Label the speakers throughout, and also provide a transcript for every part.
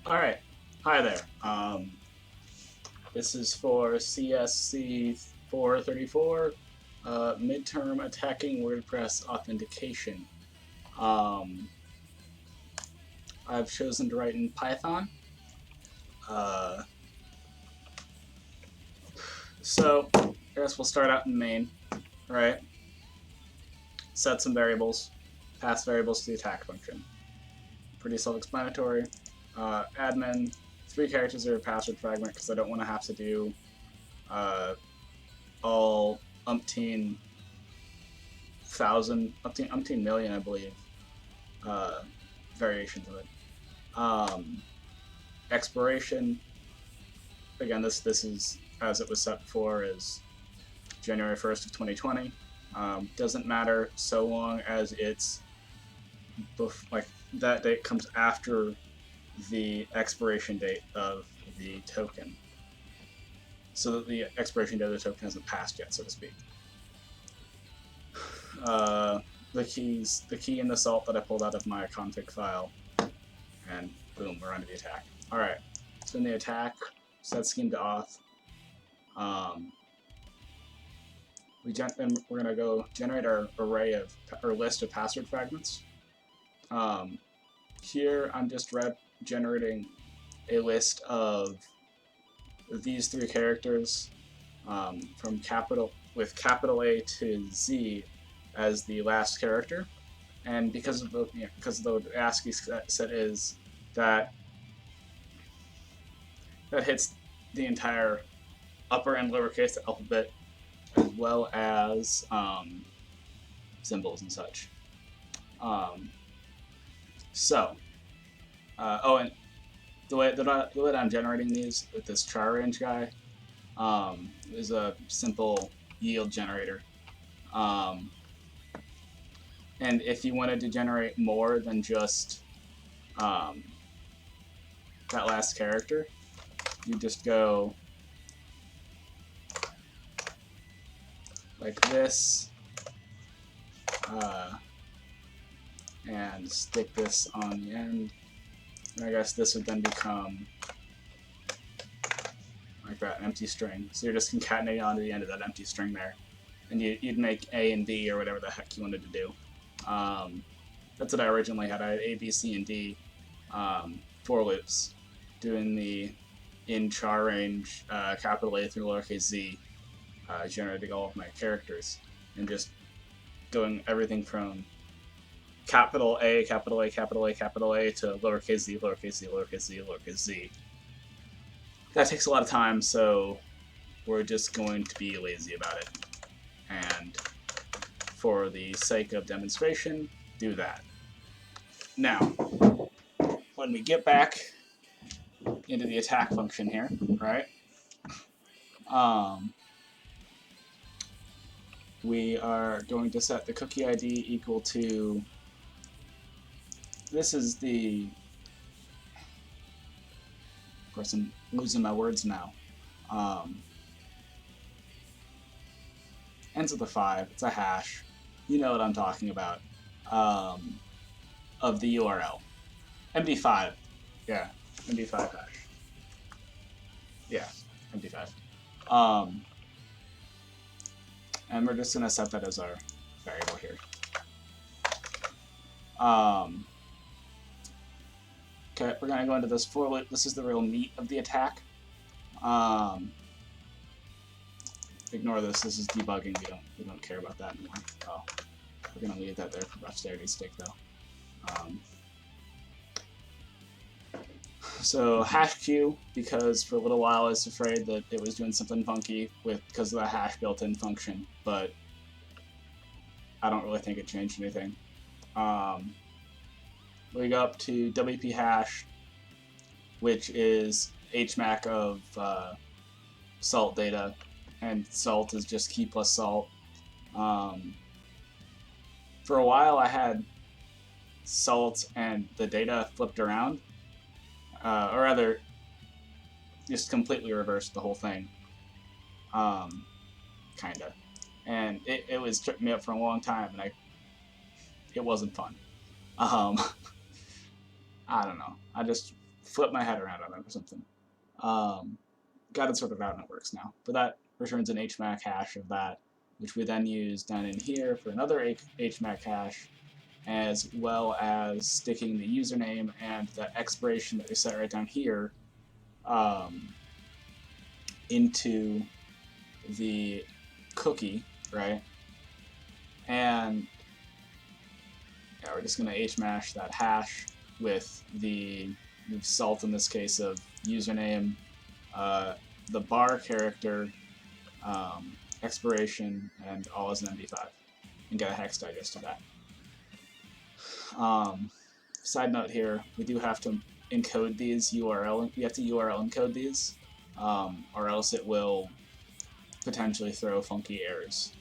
Speaker 1: Alright, hi there. This is for CSC 434, Midterm Attacking WordPress Authentication. Um, I've chosen to write in Python. Uh, so, I guess we'll start out in main, right? Set some variables, pass variables to the attack function. Pretty self-explanatory. Admin, 3 characters are a password fragment because I don't want to have to do all umpteen million, I believe, uh, variations of it. Expiration, again, this is as it was set before, is January 1st of 2020. Doesn't matter so long as it's like that date comes after the expiration date of the token, so that the expiration date of the token hasn't passed yet, so to speak. The key and the salt that I pulled out of my config file, and boom, we're onto the attack. All right, so in the attack, set scheme to auth. We're gonna go generate our array of our list of password fragments. Here I'm just generating a list of these 3 characters from capital A to Z as the last character, and because of the ASCII set is that hits the entire upper and lowercase alphabet, as well as symbols and such. And the way that I'm generating these with this char range guy is a simple yield generator. And if you wanted to generate more than just that last character, you just go like this, and stick this on the end. And I guess this would then become like that, an empty string. So you're just concatenating onto the end of that empty string there. And you'd make A and B or whatever the heck you wanted to do. That's what I originally had. I had A, B, C, and D for loops, doing the in char range capital A through lowercase z, generating all of my characters, and just doing everything from capital A, capital A, capital A, capital A to lowercase z, lowercase z, lowercase z, lowercase z. That takes a lot of time, so we're just going to be lazy about it. And for the sake of demonstration, do that. Now, when we get back into the attack function here, right? We are going to set the cookie ID equal to, this is the, of course I'm losing my words now. Ends with a 5, it's a hash. You know what I'm talking about. Of the URL. MD5. Yeah, MD5 hash. Yeah, MD5. And we're just gonna set that as our variable here. Okay, we're gonna go into this for loop. This is the real meat of the attack. Ignore this. This is debugging. We don't care about that anymore. Oh, we're gonna leave that there for posterity's sake, though. So hash q, because for a little while I was afraid that it was doing something funky because of the hash built-in function, but I don't really think it changed anything. We go up to WP hash, which is HMAC of salt data, and salt is just key plus salt. For a while I had salt and the data flipped around, or rather just completely reversed the whole thing, kinda, and it was tripping me up for a long time, and it wasn't fun. I don't know, I just flip my head around on it or something. Got it sorted out and it works now. But that returns an HMAC hash of that, which we then use down in here for another HMAC hash, as well as sticking the username and the expiration that we set right down here into the cookie, right? And yeah, we're just going to hmash that hash with the result in this case of username, the bar character, expiration, and all as an MD5, and get a hex digest of that. Side note here, we do have to encode these URL. You have to URL encode these, or else it will potentially throw funky errors.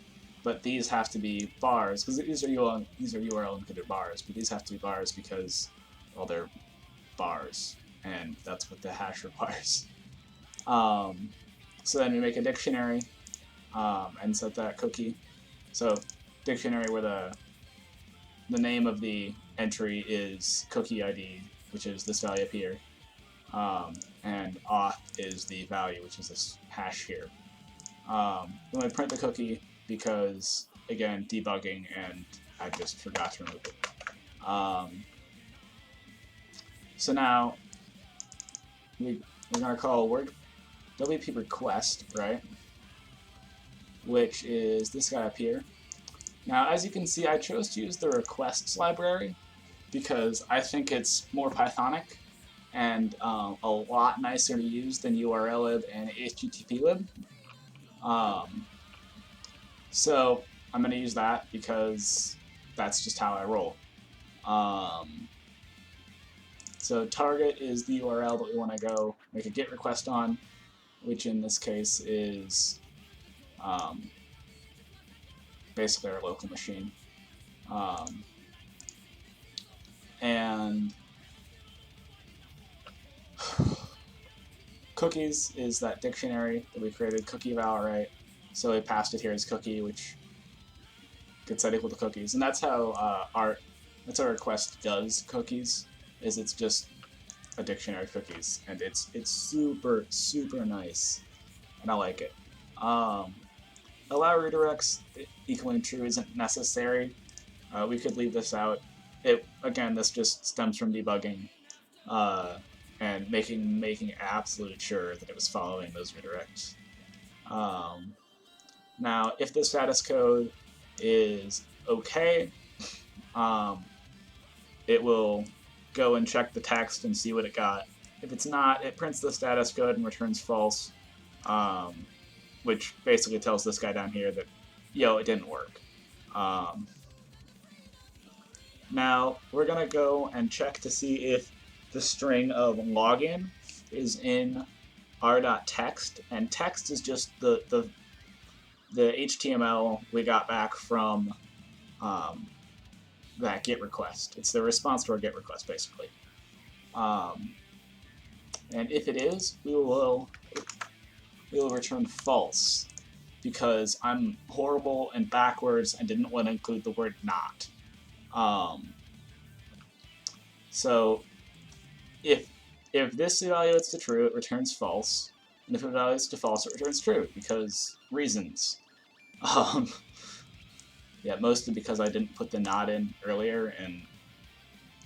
Speaker 1: But these have to be bars, because these are URL encoded bars, but these have to be bars because, well, they're bars, and that's what the hash requires. So then we make a dictionary and set that cookie. So dictionary where the name of the entry is cookie ID, which is this value up here, and auth is the value, which is this hash here. Then we print the cookie because, again, debugging, and I just forgot to remove it. So now we're going to call WP request, right? Which is this guy up here. Now, as you can see, I chose to use the requests library because I think it's more Pythonic and a lot nicer to use than URLlib and HTTPlib. So I'm going to use that because that's just how I roll. So target is the URL that we want to go make a GET request on, which in this case is basically our local machine. And cookies is that dictionary that we created, cookie val, right? So we passed it here as cookie, which gets set equal to cookies, and that's how our request does cookies. Is it's just a dictionary of cookies, and it's super nice, and I like it. Allow redirects equaling true isn't necessary. We could leave this out. Again, this just stems from debugging and making absolute sure that it was following those redirects. Now, if the status code is okay, it will go and check the text and see what it got. If it's not, it prints the status code and returns false, which basically tells this guy down here that, it didn't work. Now, we're going to go and check to see if the string of login is in r.text, and text is just the HTML we got back from that GET request. It's the response to our GET request, basically. And if it is, we will return false, because I'm horrible and backwards and didn't want to include the word not. So if this evaluates to true, it returns false, and if it evaluates to false, it returns true, because reasons. Yeah, mostly because I didn't put the not in earlier, and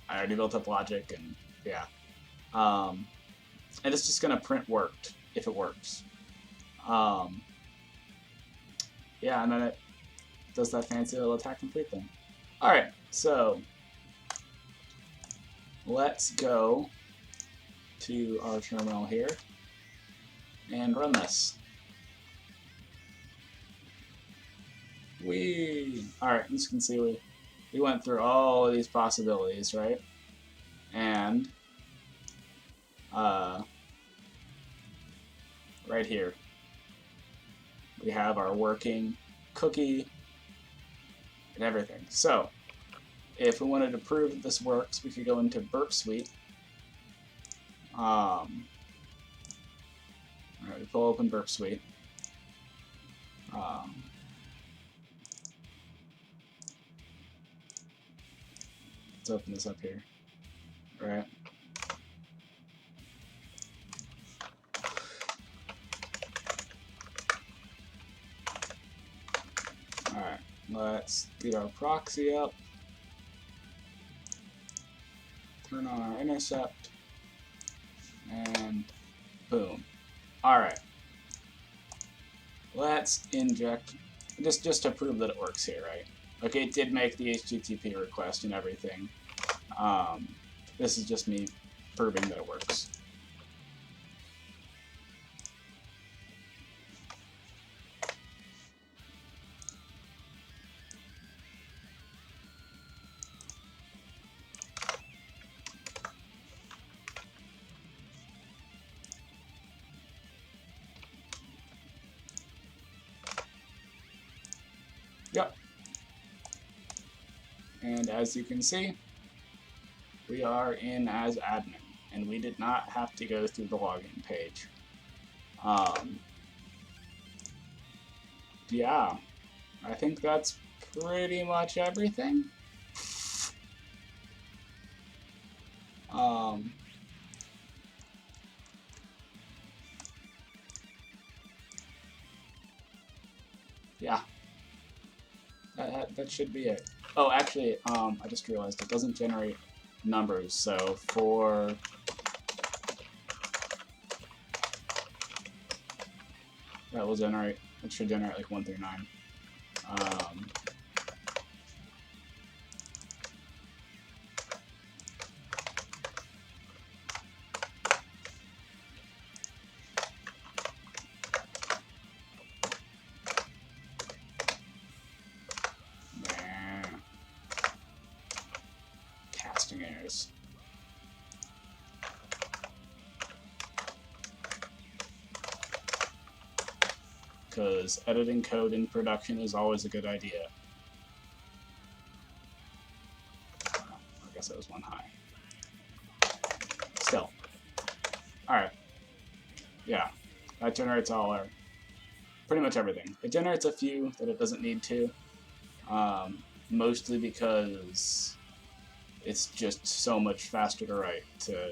Speaker 1: I already built up logic, and yeah. And it's just going to print worked, if it works. Yeah, and then it does that fancy little attack complete thing. Alright, so let's go to our terminal here and run this. Alright, as you can see, we went through all of these possibilities, right? And right here we have our working cookie and everything. So if we wanted to prove that this works, we could go into Burp Suite. Alright, we pull open Burp Suite. Let's open this up here. Right. Let's get our proxy up. Turn on our intercept. And boom. Alright. Let's inject, just to prove that it works here, right? Okay, it did make the HTTP request and everything. This is just me proving that it works. Yep. And as you can see, we are in as admin, and we did not have to go through the login page. Yeah, I think that's pretty much everything. Yeah, that should be it. Oh, actually, I just realized it doesn't generate numbers, so for that will generate, it should generate like 1 through 9. Casting errors. Because editing code in production is always a good idea. I guess that was one high. Still. Alright. Yeah. That generates all our... pretty much everything. It generates a few that it doesn't need to. Mostly because it's just so much faster to write to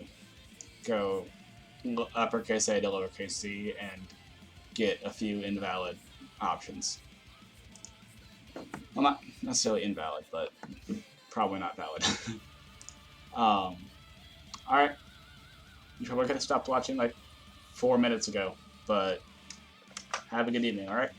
Speaker 1: go uppercase A to lowercase c and get a few invalid options. Well, not necessarily invalid, but probably not valid. Alright. I'm sure we're going to stop watching like 4 minutes ago, but have a good evening, alright?